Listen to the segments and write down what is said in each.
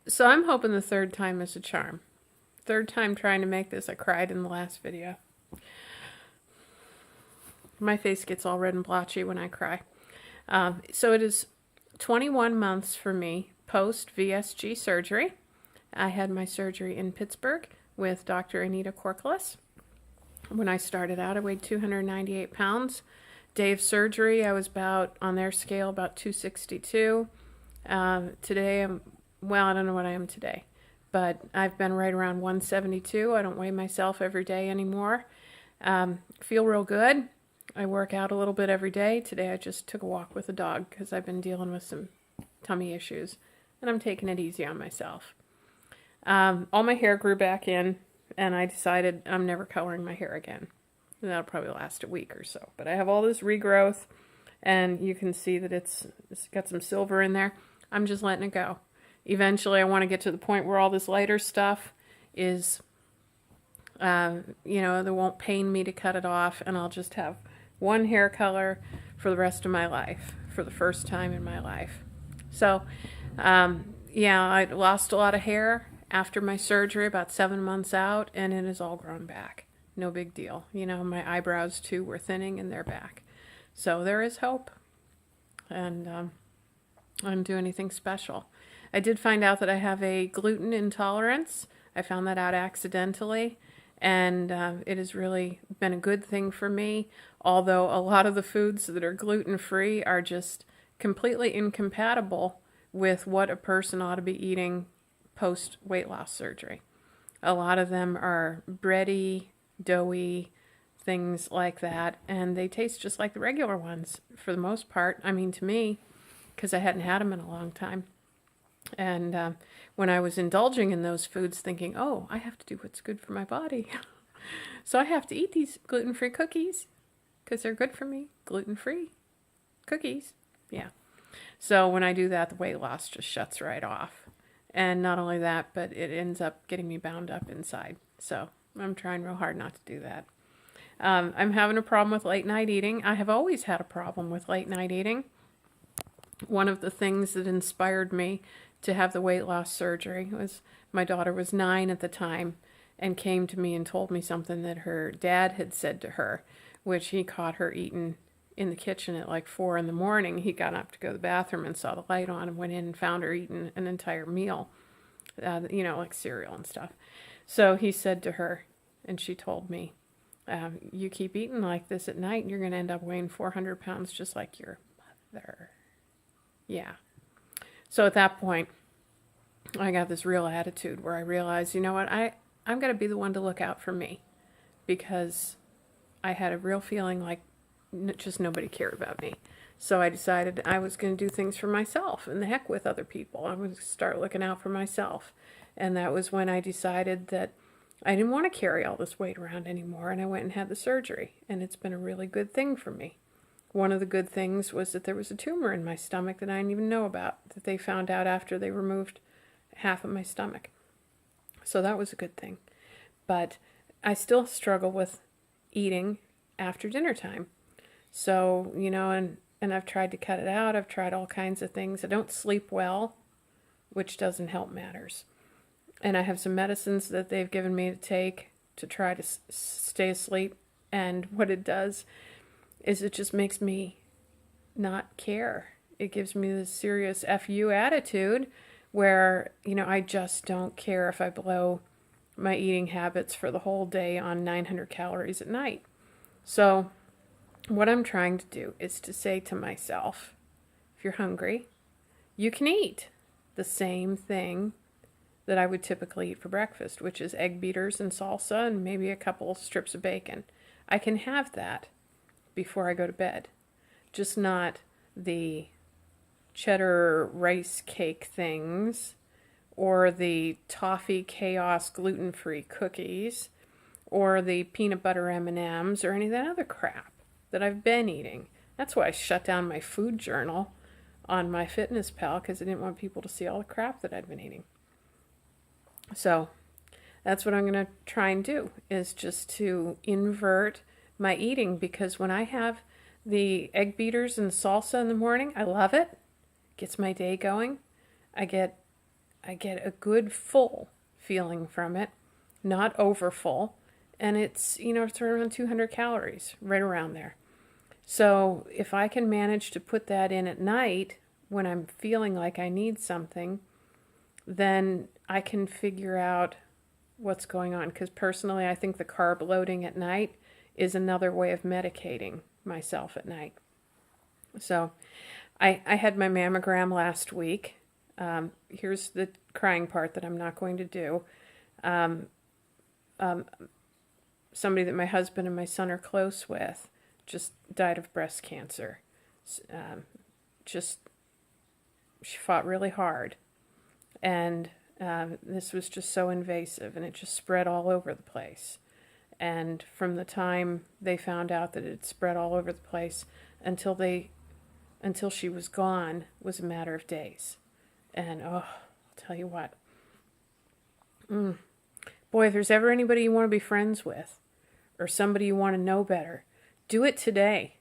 So I'm hoping the third time is a charm. Third time trying to make this. I cried in the last video. My face gets all red and blotchy when I cry. So it is 21 months for me post VSG surgery. I had my surgery in Pittsburgh with Dr. Anita Corkelis. When I started out, I weighed 298 pounds. Day of surgery, I was about, on their scale, about 262. Today, I don't know what I am today, but I've been right around 172. I don't weigh myself every day anymore. Feel real good. I work out a little bit every day. Today I just took a walk with a dog because I've been dealing with some tummy issues, and I'm taking it easy on myself. All my hair grew back in, and I decided I'm never coloring my hair again. And that'll probably last a week or so. But I have all this regrowth, and you can see that it's got some silver in there. I'm just letting it go. Eventually, I want to get to the point where all this lighter stuff is, that won't pain me to cut it off, and I'll just have one hair color for the rest of my life, for the first time in my life. So, I lost a lot of hair after my surgery, about 7 months out, and it has all grown back. No big deal. My eyebrows too were thinning and they're back. So there is hope. And I didn't do anything special. I did find out that I have a gluten intolerance. I found that out accidentally. And it has really been a good thing for me. Although a lot of the foods that are gluten-free are just completely incompatible with what a person ought to be eating post weight loss surgery. A lot of them are bready, doughy, things like that, and they taste just like the regular ones for the most part. I mean, to me, because I hadn't had them in a long time. And when I was indulging in those foods, thinking, oh, I have to do what's good for my body. So I have to eat these gluten-free cookies because they're good for me. Gluten-free cookies. Yeah. So when I do that, the weight loss just shuts right off. And not only that, but it ends up getting me bound up inside. So I'm trying real hard not to do that. I'm having a problem with late night eating. I have always had a problem with late night eating. One of the things that inspired me to have the weight loss surgery was my daughter was 9 at the time and came to me and told me something that her dad had said to her, which he caught her eating in the kitchen at like 4 in the morning. He got up to go to the bathroom and saw the light on and went in and found her eating an entire meal, like cereal and stuff. So he said to her, and she told me, you keep eating like this at night, you're going to end up weighing 400 pounds just like your mother. Yeah. So at that point, I got this real attitude where I realized, you know what, I'm going to be the one to look out for me, because I had a real feeling like just nobody cared about me. So I decided I was going to do things for myself, and the heck with other people. I would start looking out for myself. And that was when I decided that I didn't want to carry all this weight around anymore, and I went and had the surgery, and it's been a really good thing for me. One of the good things was that there was a tumor in my stomach that I didn't even know about, that they found out after they removed half of my stomach. So that was a good thing. But I still struggle with eating after dinner time. So, and I've tried to cut it out. I've tried all kinds of things. I don't sleep well, which doesn't help matters. And I have some medicines that they've given me to take to try to stay asleep. And what it does is it just makes me not care. It gives me this serious F you attitude where, I just don't care if I blow my eating habits for the whole day on 900 calories at night. So what I'm trying to do is to say to myself, if you're hungry, you can eat the same thing that I would typically eat for breakfast, which is egg beaters and salsa and maybe a couple strips of bacon. I can have that before I go to bed, just not the cheddar rice cake things or the toffee chaos gluten-free cookies or the peanut butter M&Ms or any of that other crap that I've been eating. That's why I shut down my food journal on my Fitness Pal, because I didn't want people to see all the crap that I'd been eating. So that's what I'm going to try and do, is just to invert my eating, because when I have the egg beaters and salsa in the morning, I love it. Gets my day going. I get I get a good full feeling from it, not over full. And it's, it's around 200 calories, right around there. So if I can manage to put that in at night when I'm feeling like I need something, then I can figure out what's going on. Because personally, I think the carb loading at night is another way of medicating myself at night. So I had my mammogram last week. Here's the crying part that I'm not going to do. Somebody that my husband and my son are close with just died of breast cancer. She fought really hard. And this was just so invasive, and it just spread all over the place. And from the time they found out that it spread all over the place until she was gone was a matter of days. And I'll tell you what. Boy, if there's ever anybody you want to be friends with, or somebody you want to know better, do it today,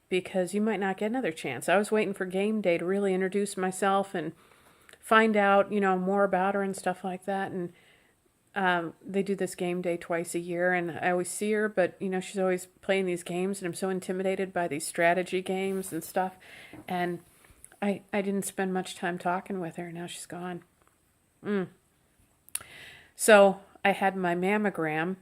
because you might not get another chance. I was waiting for game day to really introduce myself and find out, more about her and stuff like that. And they do this game day twice a year, and I always see her, but she's always playing these games, and I'm so intimidated by these strategy games and stuff. And I didn't spend much time talking with her. Now she's gone. So I had my mammogram,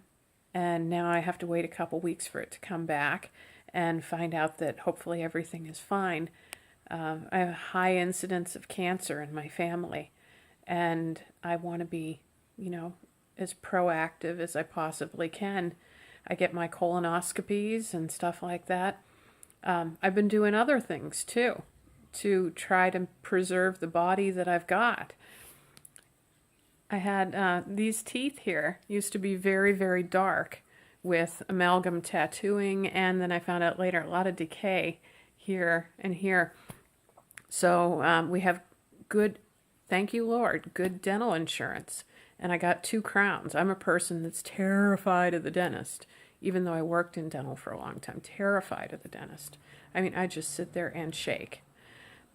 and now I have to wait a couple weeks for it to come back and find out that hopefully everything is fine. I have a high incidence of cancer in my family, and I want to be, as proactive as I possibly can. I get my colonoscopies and stuff like that. I've been doing other things too to try to preserve the body that I've got. I had these teeth here used to be very, very dark with amalgam tattooing, and then I found out later a lot of decay here and here. So we have good, thank you Lord, good dental insurance. And I got 2 crowns. I'm a person that's terrified of the dentist, even though I worked in dental for a long time. Terrified of the dentist. I mean, I just sit there and shake.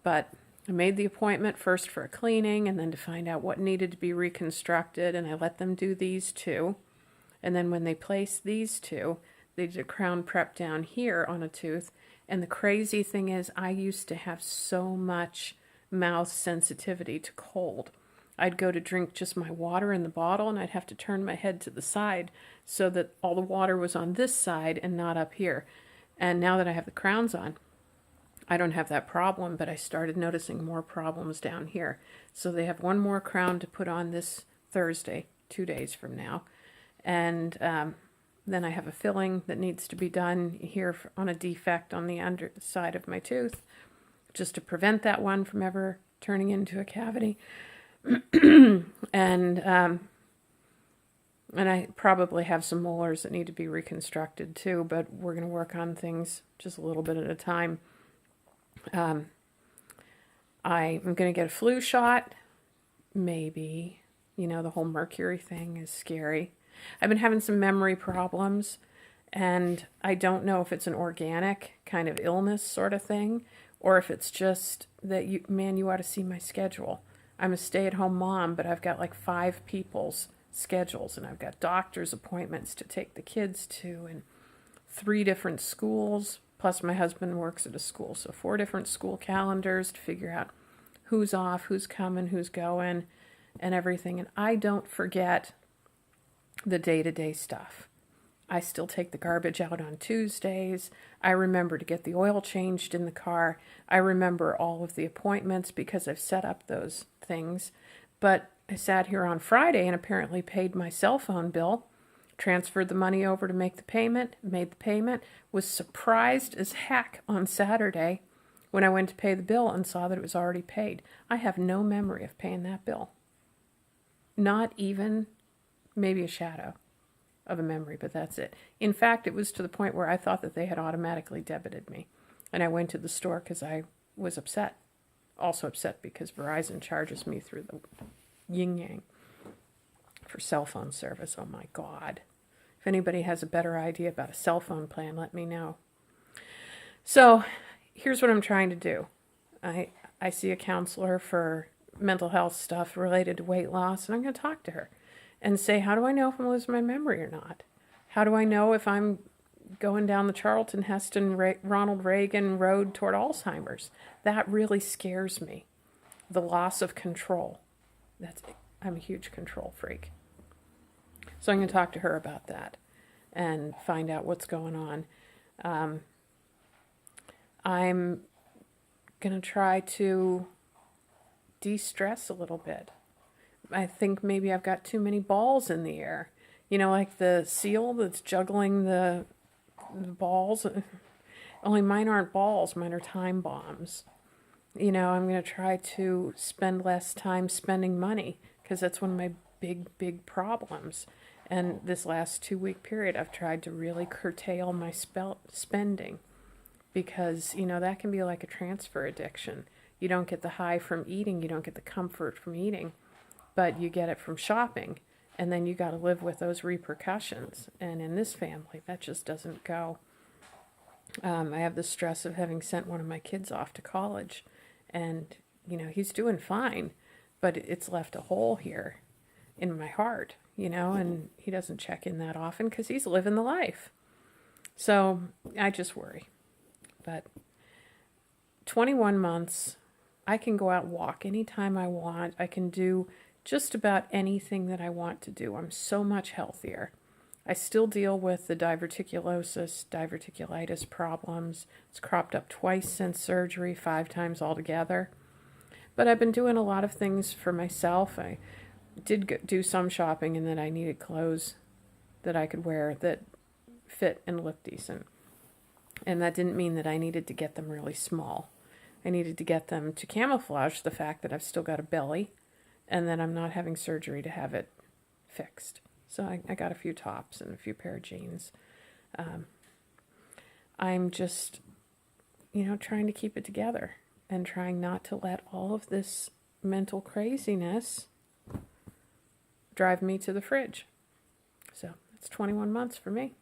But I made the appointment first for a cleaning and then to find out what needed to be reconstructed, and I let them do these 2. And then when they placed these 2, they did a crown prep down here on a tooth. And the crazy thing is, I used to have so much mouth sensitivity to cold. I'd go to drink just my water in the bottle, and I'd have to turn my head to the side so that all the water was on this side and not up here. And now that I have the crowns on, I don't have that problem, but I started noticing more problems down here. So they have 1 more crown to put on this Thursday, 2 days from now. And then I have a filling that needs to be done here on a defect on the underside of my tooth, just to prevent that one from ever turning into a cavity. And I probably have some molars that need to be reconstructed too, but we're going to work on things just a little bit at a time. I'm going to get a flu shot, maybe. The whole mercury thing is scary. I've been having some memory problems, and I don't know if it's an organic kind of illness sort of thing, or if it's just that you ought to see my schedule. I'm a stay-at-home mom, but I've got like 5 people's schedules, and I've got doctor's appointments to take the kids to, and 3 different schools, plus my husband works at a school, so 4 different school calendars to figure out who's off, who's coming, who's going, and everything. And I don't forget the day-to-day stuff. I still take the garbage out on Tuesdays. I remember to get the oil changed in the car. I remember all of the appointments because I've set up those things. But I sat here on Friday and apparently paid my cell phone bill, transferred the money over to make the payment, made the payment, was surprised as heck on Saturday when I went to pay the bill and saw that it was already paid. I have no memory of paying that bill. Not even maybe a shadow of a memory, but that's it. In fact, it was to the point where I thought that they had automatically debited me. And I went to the store because I was upset. Also upset because Verizon charges me through the yin-yang for cell phone service. Oh my God. If anybody has a better idea about a cell phone plan, let me know. So here's what I'm trying to do. I see a counselor for mental health stuff related to weight loss, and I'm going to talk to her and say, how do I know if I'm losing my memory or not? How do I know if I'm going down the Charlton Heston Ronald Reagan road toward Alzheimer's? That really scares me. The loss of control. I'm a huge control freak. So I'm going to talk to her about that and find out what's going on. I'm going to try to de-stress a little bit. I think maybe I've got too many balls in the air. You know, like the seal that's juggling the balls. Only mine aren't balls, mine are time bombs. You know, I'm going to try to spend less time spending money, because that's one of my big problems. And this last 2-week period, I've tried to really curtail my spending, because, you know, that can be like a transfer addiction. You don't get the high from eating, you don't get the comfort from eating, but you get it from shopping, and then you got to live with those repercussions. And in this family, that just doesn't go. I have the stress of having sent one of my kids off to college, and, you know, he's doing fine, but it's left a hole here in my heart, you know, and he doesn't check in that often because he's living the life. So I just worry. But 21 months, I can go out and walk anytime I want. I can do just about anything that I want to do. I'm so much healthier. I still deal with the diverticulitis problems. It's cropped up twice since surgery, 5 times altogether. But I've been doing a lot of things for myself. I did do some shopping, and then I needed clothes that I could wear that fit and look decent. And that didn't mean that I needed to get them really small. I needed to get them to camouflage the fact that I've still got a belly and that I'm not having surgery to have it fixed. So I got a few tops and a few pair of jeans. I'm just, you know, trying to keep it together and trying not to let all of this mental craziness drive me to the fridge. So it's 21 months for me.